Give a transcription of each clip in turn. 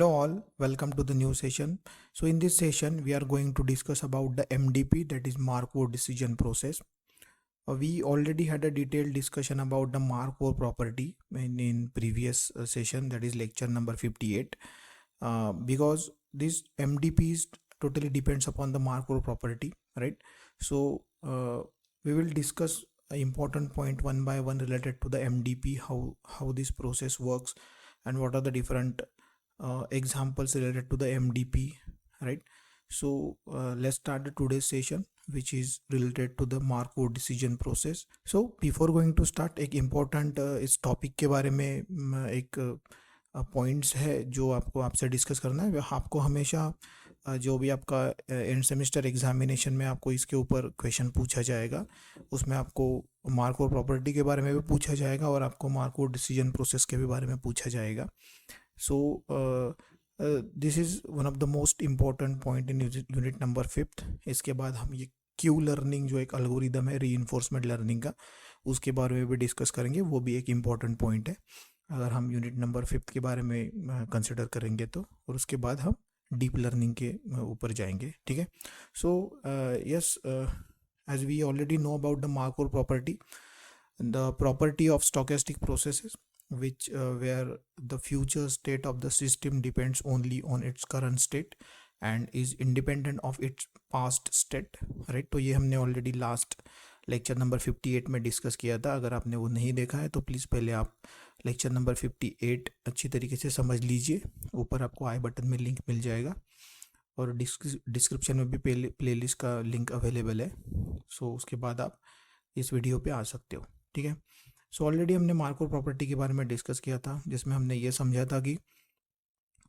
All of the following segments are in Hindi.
Hello all, welcome to the new session. So in this session we are going to discuss about the MDP, that is Markov decision process. We already had a detailed discussion about the Markov property in previous session, that is lecture number 58. Because this MDP is totally depends upon the Markov property, right? So we will discuss an important point one by one related to the MDP, how this process works and what are the different examples related to the MDP, right? So let's start the today's session, which is related to the Markov decision process. So before going to start, एक important इस topic के बारे में एक पॉइंट्स है जो आपको आपसे डिस्कस करना है. आपको हमेशा जो भी आपका एंड सेमेस्टर एग्जामिनेशन में आपको इसके ऊपर क्वेश्चन पूछा जाएगा, उसमें आपको मार्कोव प्रॉपर्टी के बारे में भी पूछा जाएगा और आपको मार्कोव डिसीजन प्रोसेस के भी बारे में पूछा जाएगा. So this is one of the most important point in unit number 5. इसके बाद हम ये क्यू लर्निंग जो एक एल्गोरिदम है रीइंफोर्समेंट लर्निंग का, उसके बारे में भी डिस्कस करेंगे. वो भी एक इम्पॉर्टेंट पॉइंट है अगर हम यूनिट नंबर 5 के बारे में कंसिडर करेंगे तो. और उसके बाद हम डीप लर्निंग के ऊपर जाएंगे. ठीक है. So yes, as we already know about the Markov property, the property of stochastic processes which where the future state of the system depends only on its current state and is independent of its past state, right? तो ये हमने ऑलरेडी लास्ट लेक्चर नंबर 58 में डिस्कस किया था. अगर आपने वो नहीं देखा है तो प्लीज़ पहले आप लेक्चर नंबर 58 अच्छी तरीके से समझ लीजिए. ऊपर आपको आई बटन में लिंक मिल जाएगा और डिस्क्रिप्शन में भी प्लेलिस्ट का लिंक अवेलेबल है. सो उसके बाद आप इस वीडियो पे आ सकते हो. ठीक है. सो ऑलरेडी हमने मार्कोव प्रॉपर्टी के बारे में डिस्कस किया था, जिसमें हमने ये समझा था कि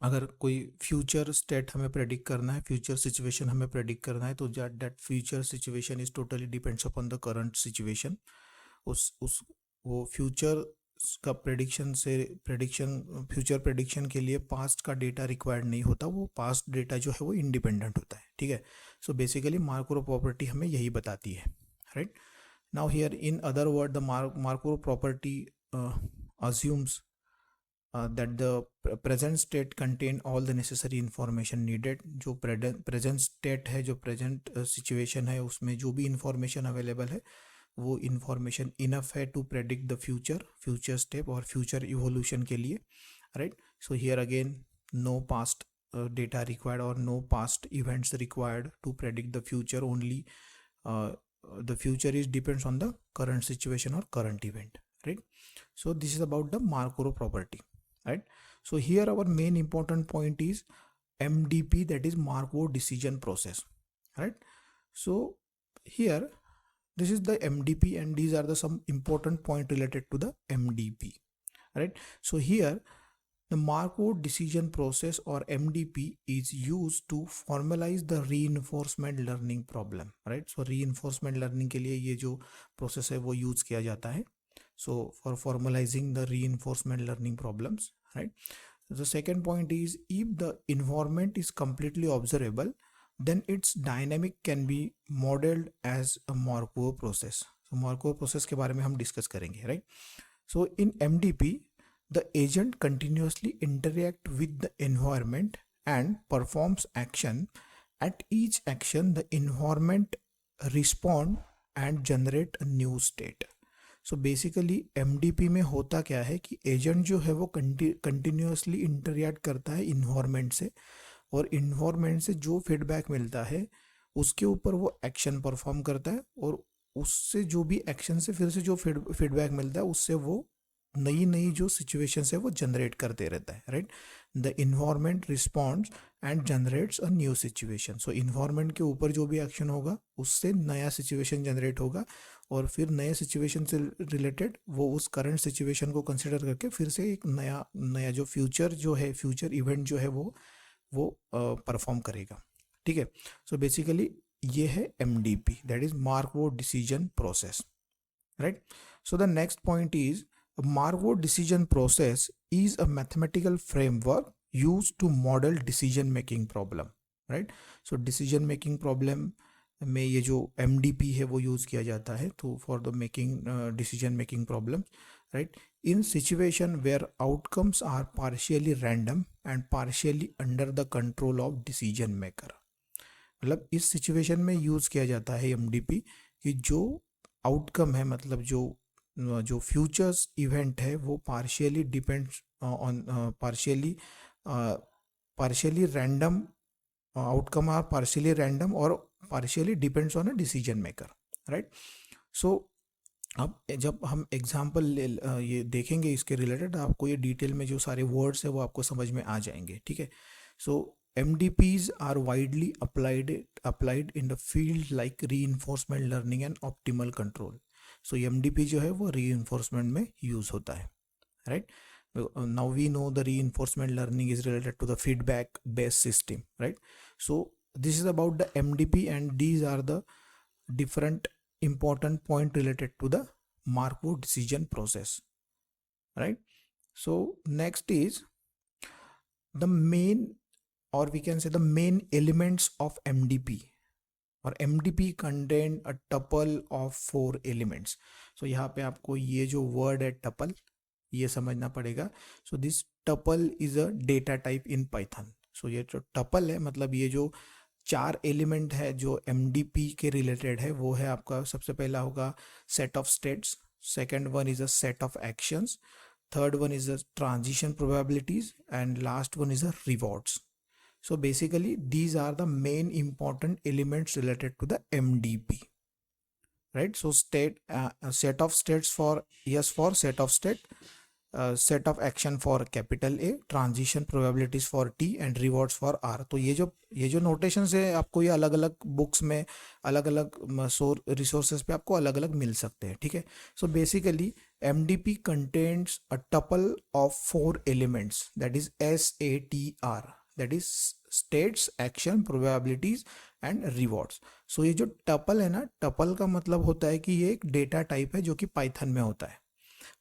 अगर कोई फ्यूचर स्टेट हमें प्रेडिक्ट करना है, फ्यूचर सिचुएशन हमें प्रेडिक्ट करना है, तो that future situation is totally depends upon the current situation. वो फ्यूचर का फ्यूचर प्रेडिक्शन के लिए पास्ट का डेटा रिक्वायर्ड नहीं होता. वो पास्ट डेटा जो है वो इंडिपेंडेंट होता है. ठीक है. सो बेसिकली मार्कोव प्रॉपर्टी हमें यही बताती है, राइट? Now here in other word the Markov property assumes that the present state contain all the necessary information needed. जो present state है, जो present situation है, उसमें जो भी information available है वो information enough है to predict the future step और future evolution के लिए, right? So here again no past data required or no past events required to predict the future. Only the future is depends on the current situation or current event, right? So this is about the Markov property, right? So here our main important point is MDP, that is Markov decision process, right? So here this is the MDP and these are the some important point related to the MDP, right? So here the Markov decision process or MDP is used to formalize the reinforcement learning problem, right? So reinforcement learning के लिए ये जो process है वो use किया जाता है. So for formalizing the reinforcement learning problems, right? The second point is if the environment is completely observable, then its dynamic can be modeled as a Markov process. So Markov process के बारे में हम discuss करेंगे, right? So in MDP the agent continuously interact with the environment and performs action. At each action the environment respond and generate a new state. So basically MDP में होता क्या है कि एजेंट जो है वो कंटिन्यूसली इंटरैक्ट करता है इन्वायरमेंट से, और इन्वायरमेंट से जो फीडबैक मिलता है उसके ऊपर वो एक्शन परफॉर्म करता है, और उससे जो भी एक्शन से फिर से जो फीडबैक मिलता है उससे वो नई जो सिचुएशन है वो जनरेट करते रहता है, right? The environment responds and generates a new situation. So environment के ऊपर जो भी एक्शन होगा उससे नया सिचुएशन जनरेट होगा, और फिर नए सिचुएशन से रिलेटेड वो उस करंट सिचुएशन को कंसिडर करके फिर से एक नया जो फ्यूचर इवेंट जो है वो परफॉर्म करेगा. ठीक है. सो बेसिकली ये है MDP, that is Markov decision process, right? So the next point is a Markov decision process is a mathematical framework used to model decision making problem, right? So decision making problem में ये जो MDP है वो यूज़ किया जाता है तो for the making decision making problem, right. In situation where outcomes are partially random and partially under the control of decision maker. मतलब इस सिचुएशन में यूज़ किया जाता है MDP कि जो आउटकम है, मतलब जो फ्यूचर्स इवेंट है वो partially depends on partially random, outcome are partially random और partially depends on a decision maker, right. So अब जब हम एग्जाम्पल ये देखेंगे इसके रिलेटेड, आपको ये डिटेल में जो सारे वर्ड्स है वो आपको समझ में आ जाएंगे, ठीक है। So MDPs are widely applied in the field like reinforcement learning and optimal control. So MDP जो है वो रीइंफोर्समेंट में यूज होता है, राइट। Now we know the reinforcement learning is related to the feedback based system, right? So this is about the MDP, and these are the different important point related to the Markov decision process, right? So next is the main, or we can say the main elements of MDP, और MDP contain a tuple of 4 elements. So यहाँ पे आपको ये जो word है tuple ये समझना पड़ेगा. So this tuple is a data type in Python. So ये जो टपल है मतलब ये जो 4 एलिमेंट है जो MDP के रिलेटेड है वो है आपका, सबसे पहला होगा set of states, second one is a set of actions, third one is a transition probabilities and last one is a rewards. So basically these are the main important elements related to the MDP, right? So set of states for set of state, set of action for capital A, transition probabilities for T and rewards for R. तो ये जो notations है आपको ये अलग अलग books में अलग अलग resources पे आपको अलग अलग मिल सकते हैं, ठीक है. So basically MDP contains a tuple of 4 elements, that is SATR, that is states, action, probabilities and rewards. So ये जो tuple है ना, tuple का मतलब होता है कि ये एक डेटा टाइप है जो कि पाइथन में होता है.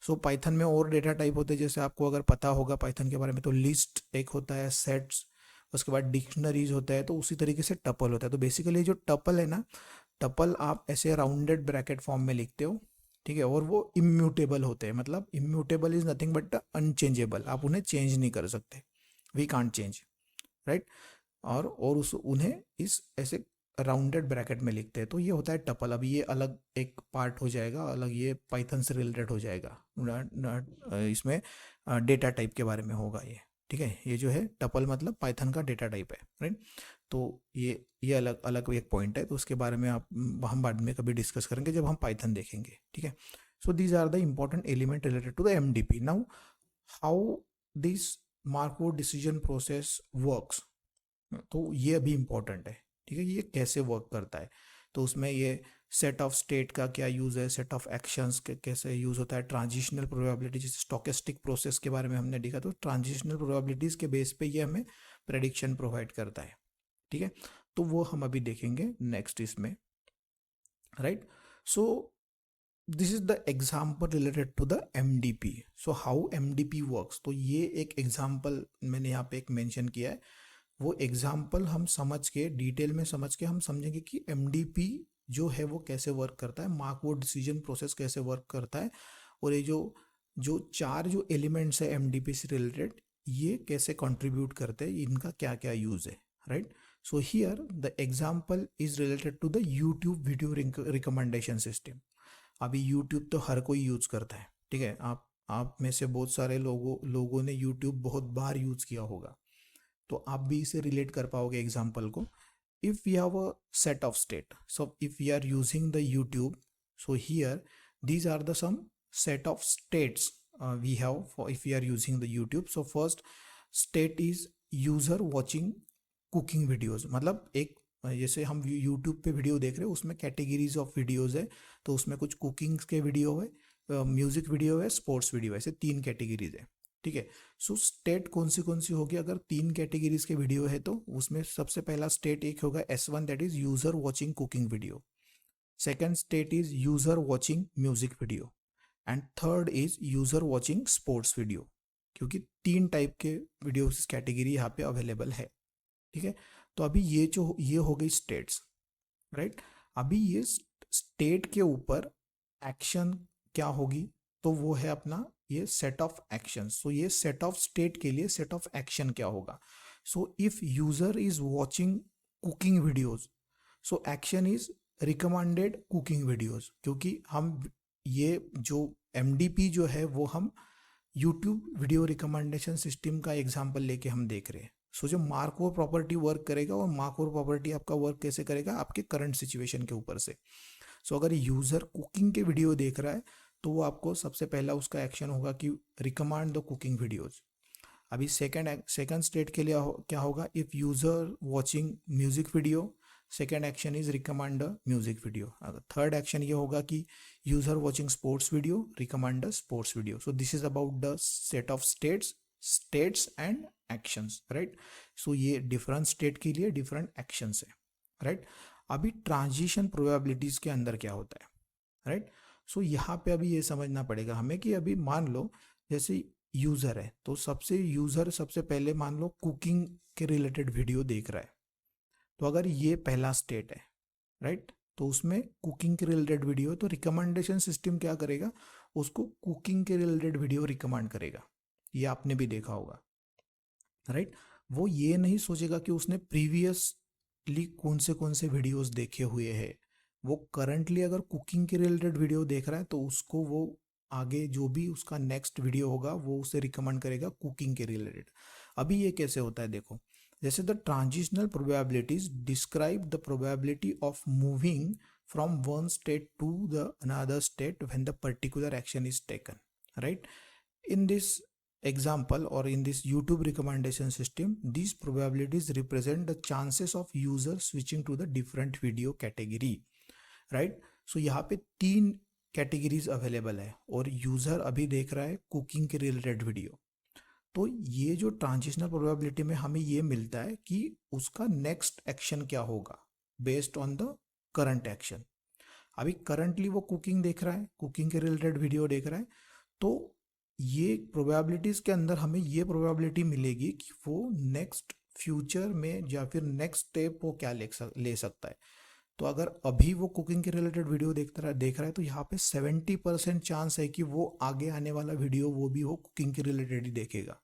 सो पाइथन में और डेटा टाइप होते हैं, जैसे आपको अगर पता होगा पाइथन के बारे में तो लिस्ट एक होता है, सेट्स, उसके बाद डिक्शनरीज होता है, तो उसी तरीके से टपल होता है. तो बेसिकली जो टपल है ना, टपल आप ऐसे राउंडेड ब्रैकेट फॉर्म में लिखते हो, ठीक है, और वो इम्यूटेबल होते हैं. मतलब immutable is nothing but unchangeable, आप उन्हें चेंज नहीं कर सकते, वी कांट चेंज, राइट. और उन्हें इस ऐसे राउंडेड ब्रैकेट में लिखते हैं, तो ये होता है टपल. अभी ये अलग एक पार्ट हो जाएगा, अलग ये पाइथन से रिलेटेड हो जाएगा, इसमें डेटा टाइप के बारे में होगा ये, ठीक है. ये जो है टपल मतलब पाइथन का डेटा टाइप है, राइट. तो ये अलग अलग एक पॉइंट है, तो उसके बारे में हम बाद में कभी डिस्कस करेंगे जब हम पाइथन देखेंगे, ठीक है. So these are the important element related to the MDP. Now how this Markov decision process works, तो ये अभी इम्पोर्टेंट है, ठीक है. ये कैसे वर्क करता है, तो उसमें ये सेट ऑफ स्टेट का क्या यूज़ है, सेट ऑफ एक्शंस के कैसे यूज़ होता है, ट्रांजिशनल प्रोबेबिलिटी, जैसे स्टोकेस्टिक प्रोसेस के बारे में हमने देखा, तो ट्रांजिशनल प्रोबेबिलिटीज़ के बेस पे ये हमें प्रेडिक्शन प्रोवाइड करता है, ठीक है. तो वो हम अभी देखेंगे नेक्स्ट इसमें, right. So this is the example related to the MDP. So how MDP works, तो ये एक एग्जाम्पल मैंने यहाँ पे एक मेंशन किया है. वो एग्जाम्पल हम समझ के डिटेल में समझ के हम समझेंगे कि MDP जो है वो कैसे वर्क करता है, मार्कोव डिसीजन प्रोसेस कैसे वर्क करता है, और ये जो 4 जो एलिमेंट्स है MDP से रिलेटेड ये कैसे कंट्रीब्यूट करते हैं, इनका क्या क्या यूज़ है, right. So here the example is related to the YouTube video recommendation system. अभी यूट्यूब तो हर कोई यूज़ करता है, ठीक है. आप में से बहुत सारे लोगों ने यूट्यूब बहुत बार यूज़ किया होगा, तो आप भी इसे रिलेट कर पाओगे एग्जाम्पल को. If we have a set of state, so if we are using the YouTube, so here these are the some set of states we have for if we are using the YouTube. So first state is user watching cooking videos. मतलब एक जैसे हम यूट्यूब पे वीडियो देख रहे हैं उसमें कैटेगरीज ऑफ वीडियोज है, तो उसमें कुछ कुकिंग के वीडियो है, म्यूजिक वीडियो है, स्पोर्ट्स वीडियो है, ऐसे 3 कैटेगरीज है, ठीक है. सो स्टेट कौन सी होगी, अगर 3 कैटेगरीज के वीडियो है तो उसमें सबसे पहला स्टेट एक होगा S1, that is user watching cooking video. Second state is user watching music video and third is user watching sports video, क्योंकि 3 टाइप के वीडियो कैटेगरी यहाँ पे अवेलेबल है, ठीक है. तो अभी ये हो गई स्टेट्स, राइट. अभी ये स्टेट के ऊपर एक्शन क्या होगी, तो वो है अपना ये सेट ऑफ एक्शन। सो ये सेट ऑफ स्टेट के लिए सेट ऑफ एक्शन क्या होगा, so if user is watching cooking videos, so action is recommended cooking videos, क्योंकि हम ये जो MDP जो है वो हम यूट्यूब वीडियो रिकमेंडेशन सिस्टम का एग्जाम्पल लेके हम देख रहे हैं। सो जो मार्कोव प्रॉपर्टी वर्क करेगा, और मार्कोव प्रॉपर्टी आपका वर्क कैसे करेगा, आपके करंट सिचुएशन के ऊपर से। सो अगर यूजर कुकिंग के वीडियो देख रहा है तो वो आपको सबसे पहला उसका एक्शन होगा कि रिकमेंड द कुकिंग वीडियोज। अभी सेकंड स्टेट के लिए क्या होगा, if user watching music video, second action is recommend music video. अगर थर्ड एक्शन ये होगा कि user watching sports video, recommend sports video. So this is about the set of states and actions, right. So ये डिफरेंट स्टेट के लिए डिफरेंट एक्शंस है, राइट। अभी ट्रांजिशन प्रोबेबिलिटीज के अंदर क्या होता है, राइट। सो यहाँ पे अभी ये समझना पड़ेगा हमें कि अभी मान लो जैसे यूजर है, तो यूजर सबसे पहले मान लो कुकिंग के रिलेटेड वीडियो देख रहा है, तो अगर ये पहला स्टेट है, राइट, तो उसमें कुकिंग के रिलेटेड वीडियो, तो रिकमेंडेशन सिस्टम क्या करेगा, उसको कुकिंग के रिलेटेड वीडियो रिकमेंड करेगा। ये आपने भी देखा होगा, राइट। वो ये नहीं सोचेगा कि उसने प्रीवियसली कौन से वीडियोस देखे हुए हैं। वो करंटली अगर कुकिंग के रिलेटेड वीडियो देख रहा है तो उसको वो आगे जो भी उसका नेक्स्ट वीडियो होगा वो उसे रिकमेंड करेगा कुकिंग के रिलेटेड। अभी ये कैसे होता है देखो, जैसे the transitional probabilities describe the probability of moving from one state to the another state when the particular action is taken, right. In this example or in this YouTube recommendation system, these probabilities represent the chances of user switching to the different video category, right? So यहाँ पे 3 कैटेगरीज अवेलेबल है और यूजर अभी देख रहा है कुकिंग के रिलेटेड वीडियो। तो ये जो ट्रांजिशनल प्रोबेबिलिटी में हमें ये मिलता है कि उसका नेक्स्ट एक्शन क्या होगा based on the current action. अभी करंटली वो कुकिंग देख रहा है, कुकिंग के रिलेटेड वीडियो देख रहा है, तो ये प्रोबेबिलिटीज के अंदर हमें ये प्रोबेबिलिटी मिलेगी कि वो नेक्स्ट फ्यूचर में या फिर नेक्स्ट स्टेप वो क्या ले सकता है। तो अगर अभी वो कुकिंग के रिलेटेड वीडियो देख रहा है तो यहाँ पे 70% चांस है कि वो आगे आने वाला वीडियो वो भी वो कुकिंग के रिलेटेड ही देखेगा,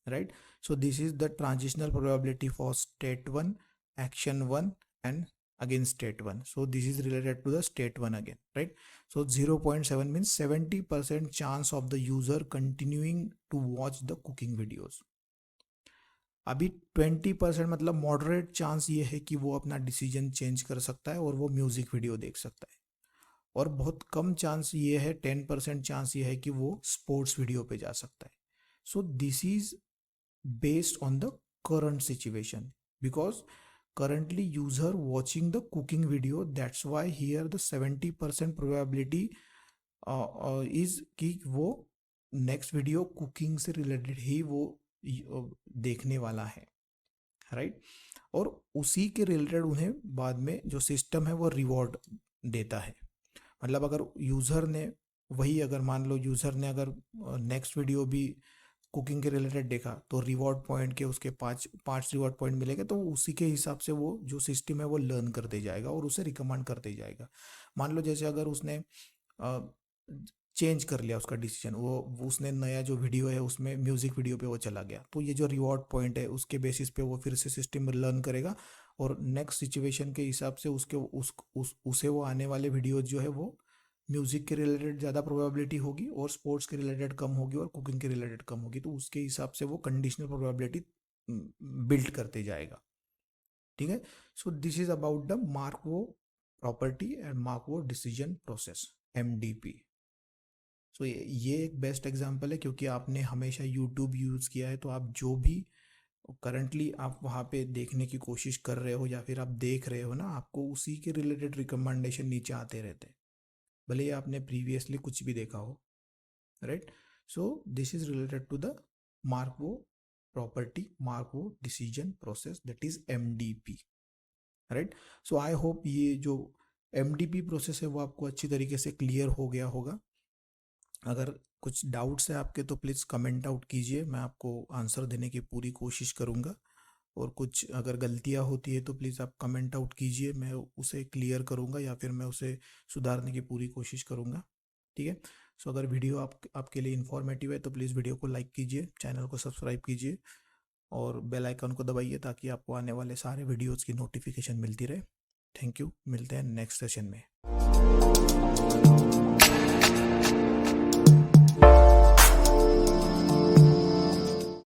right. So this is the transitional probability for state 1, action 1 and again state 1. So this is related to the state 1 again, right? So 0.7 means 70% chance of the user continuing to watch the cooking videos. अभी 20% मतलब मॉडरेट चांस ये है कि वो अपना डिसीजन चेंज कर सकता है और वो म्यूजिक वीडियो देख सकता है, और बहुत कम चांस ये है, 10% चांस ये है कि वो स्पोर्ट्स वीडियो पे जा सकता है। सो this is based on the current situation, because currently user watching the cooking video, that's why here the 70% probability is कि वो next video cooking से related ही वो देखने वाला है, राइट। और उसी के रिलेटेड उन्हें बाद में जो सिस्टम है वो रिवॉर्ड देता है। मतलब अगर यूज़र ने वही, अगर मान लो यूज़र ने अगर नेक्स्ट वीडियो भी कुकिंग के रिलेटेड देखा तो रिवॉर्ड पॉइंट के उसके पाँच रिवॉर्ड पॉइंट मिलेंगे, तो उसी के हिसाब से वो जो सिस्टम है वो लर्न करते जाएगा और उसे रिकमेंड करते जाएगा। मान लो जैसे अगर उसने चेंज कर लिया उसका डिसीजन, वो उसने नया जो वीडियो है उसमें म्यूजिक वीडियो पे वो चला गया, तो ये जो रिवॉर्ड पॉइंट है उसके बेसिस पे वो फिर से सिस्टम लर्न करेगा और नेक्स्ट सिचुएशन के हिसाब से उसे वो आने वाले वीडियो जो है वो म्यूजिक के रिलेटेड ज़्यादा प्रोबेबिलिटी होगी और स्पोर्ट्स के रिलेटेड कम होगी और कुकिंग के रिलेटेड कम होगी, तो उसके हिसाब से वो कंडीशनल प्रोबेबिलिटी बिल्ड करते जाएगा, ठीक है। सो this is about the Markov property and Markov decision process, MDP। सो ये एक बेस्ट एग्जांपल है, क्योंकि आपने हमेशा यूट्यूब यूज़ किया है, तो आप जो भी करंटली आप वहाँ पे देखने की कोशिश कर रहे हो या फिर आप देख रहे हो ना, आपको उसी के रिलेटेड रिकमेंडेशन नीचे आते रहते हैं, भले ही आपने प्रीवियसली कुछ भी देखा हो, right. So this is related to the Markov property, Markov decision process, that is MDP, right. So I hope ये जो MDP प्रोसेस है वो आपको अच्छी तरीके से क्लियर हो गया होगा। अगर कुछ डाउट्स है आपके तो प्लीज़ कमेंट आउट कीजिए, मैं आपको आंसर देने की पूरी कोशिश करूँगा। और कुछ अगर गलतियां होती है तो प्लीज़ आप कमेंट आउट कीजिए, मैं उसे क्लियर करूँगा या फिर मैं उसे सुधारने की पूरी कोशिश करूँगा, ठीक है। सो अगर वीडियो आपके लिए इन्फॉर्मेटिव है तो प्लीज़ वीडियो को लाइक कीजिए, चैनल को सब्सक्राइब कीजिए और बेल आइकन को दबाइए ताकि आपको आने वाले सारे वीडियोज़ की नोटिफिकेशन मिलती रहे। थैंक यू, मिलते हैं नेक्स्ट सेशन में।